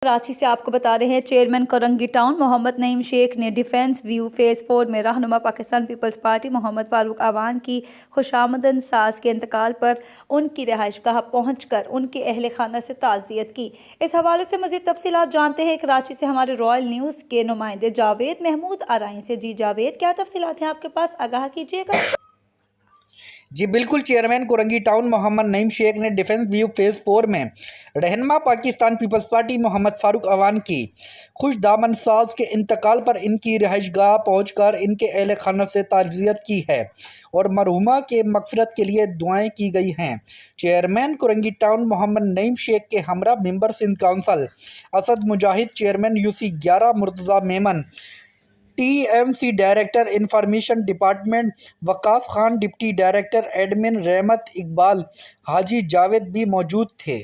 कराची से आपको बता रहे हैं, चेयरमैन कोरंगी टाउन मोहम्मद नईम शेख ने डिफेंस व्यू फेज़ 4 में रहनुमा पाकिस्तान पीपल्स पार्टी मोहम्मद फारूक अवान की खुशामदन साज के इंतकाल पर उनकी रिहाइशगाह पहुंचकर उनके अहल खाना से ताज़ियत की। इस हवाले से मज़ीद तफसीलात जानते हैं कराची से हमारे रॉयल न्यूज़ के नुमाइंदे जावेद महमूद आराइन से। जी जावेद, क्या तफसीलात हैं आपके पास, आगाह कीजिएगा। जी बिल्कुल, चेयरमैन कोरंगी टाउन मोहम्मद नईम शेख ने डिफेंस व्यू फेज़ 4 में रहनुमा पाकिस्तान पीपल्स पार्टी मोहम्मद फारूक अवान की खुशदामन साज के इंतकाल पर इनकी रिहाइशगाह पहुंचकर इनके अहल खाना से ताज़ियत की है और मरहुमा के मगफिरत के लिए दुआएं की गई हैं। चेयरमैन कोरंगी टाउन मोहम्मद नईम शेख के हमरा member Sindh council Asad Mujahid, chairman UC 11 Murtaza Memon, TMC director information department Waqas Khan, deputy director admin Rehmat Iqbal, हाजी जावेद भी मौजूद थे।